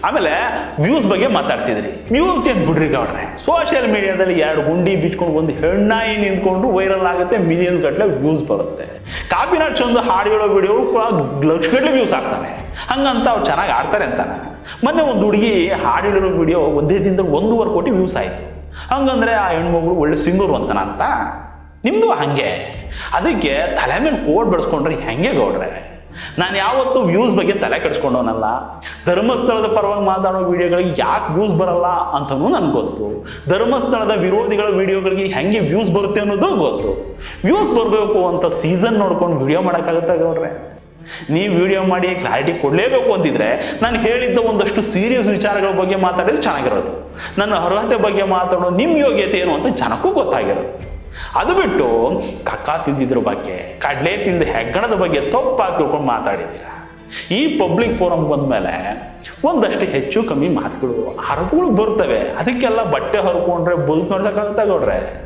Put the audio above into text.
ಆಮೇಲೆ ವ್ಯೂಸ್ ಬಗ್ಗೆ ಮಾತಾಡ್ತಿದ್ರಿ. ವ್ಯೂಸ್ಗೆ ಬಿಡ್ರಿ ಗೌಡ್ರೆ, ಸೋಷಿಯಲ್ ಮೀಡಿಯಾದಲ್ಲಿ 2 ಗುಂಡಿ ಬಿಚ್ಕೊಂಡು ಒಂದು ಹೆಣ್ಣಾಯಿ ನಿಂತ್ಕೊಂಡು ವೈರಲ್ ಆಗುತ್ತೆ, ಮಿಲಿಯನ್ಸ್ ಗಟ್ಟಲೆ ವ್ಯೂಸ್ ಬರುತ್ತೆ. ಕಾಪಿನಾಟ್ ಚಂದು ಹಾಡು ಹೇಳೋ ವಿಡಿಯೋ ಕೂಡ ಲಕ್ಷಗಟ್ಟಲೆ ವ್ಯೂಸ್ ಆಗ್ತವೆ. ಹಂಗಂತ ಅವ್ರು ಚೆನ್ನಾಗಿ ಆಡ್ತಾರೆ ಅಂತಾನೆ. ಮೊನ್ನೆ ಒಂದು ಹುಡುಗಿ ಹಾಡು ಹೇಳಿರೋ ವಿಡಿಯೋ ಒಂದೇ ದಿನದಲ್ಲಿ 1.5 ಕೋಟಿ ವ್ಯೂಸ್ ಆಯಿತು. ಹಂಗಂದ್ರೆ ಆ ಹೆಣ್ಮಗಳು ಒಳ್ಳೆ ಸಿಂಗರು ಅಂತಾನ ಅಂತ. ನಿಮ್ಮದು ಹಾಗೆ. ಅದಕ್ಕೆ ತಲೆ ಮೇಲೆ ಕೋಡ್ ಬೆಳೆಸ್ಕೊಂಡ್ರೆ ಹೆಂಗೆ ಗೌಡ್ರೆ? ನಾನು ಯಾವತ್ತೂ ವ್ಯೂಸ್ ಬಗ್ಗೆ ತಲೆ ಕೆಡಿಸ್ಕೊಂಡವನಲ್ಲ. ಧರ್ಮಸ್ಥಳದ ಪರವಾಗಿ ಮಾತಾಡೋ ವಿಡಿಯೋಗಳಿಗೆ ಯಾಕೆ ವ್ಯೂಸ್ ಬರಲ್ಲ ಅಂತಲೂ ನನಗೆ ಗೊತ್ತು. ಧರ್ಮಸ್ಥಳದ ವಿರೋಧಿಗಳ ವಿಡಿಯೋಗಳಿಗೆ ಹೆಂಗೆ ವ್ಯೂಸ್ ಬರುತ್ತೆ ಅನ್ನೋದು ಗೊತ್ತು. ವ್ಯೂಸ್ ಬರಬೇಕು ಅಂತ ಸೀಸನ್ ನೋಡ್ಕೊಂಡು ವಿಡಿಯೋ ಮಾಡೋಕ್ಕಾಗುತ್ತೆ ಗೌಡ್ರೆ? ನೀವು ವಿಡಿಯೋ ಮಾಡಿ ಕ್ಲಾರಿಟಿ ಕೊಡಲೇಬೇಕು ಅಂತಿದ್ರೆ ನಾನು ಹೇಳಿದ್ದ ಒಂದಷ್ಟು ಸೀರಿಯಸ್ ವಿಚಾರಗಳ ಬಗ್ಗೆ ಮಾತಾಡಿದ್ರೆ ಚೆನ್ನಾಗಿರೋದು. ನನ್ನ ಅರ್ಹತೆ ಬಗ್ಗೆ ಮಾತಾಡೋ ನಿಮ್ಮ ಯೋಗ್ಯತೆ ಏನು ಅಂತ ಜನಕ್ಕೂ ಗೊತ್ತಾಗಿರೋದು. ಅದು ಬಿಟ್ಟು ಕಕ್ಕ ತಿಂದಿದ್ರ ಬಗ್ಗೆ, ಕಡಲೆ ತಿಂದ ಹೆಗ್ಗಣದ ಬಗ್ಗೆ ತಪ್ಪಾಗಿ ತಿಳ್ಕೊಂಡು ಮಾತಾಡಿದ್ದೀರ. ಈ ಪಬ್ಲಿಕ್ ಫೋರಮ್ ಬಂದಮೇಲೆ ಒಂದಷ್ಟು ಹೆಚ್ಚು ಕಮ್ಮಿ ಮಾತುಗಳು ಆರೋಪಗಳು ಬರ್ತವೆ. ಅದಕ್ಕೆಲ್ಲ ಬಟ್ಟೆ ಹರ್ಕೊಂಡ್ರೆ ಬದುಕು ನೋಡ್ಸಕ್ಕಾಗತ್ತೆ ಗೌಡ್ರೆ?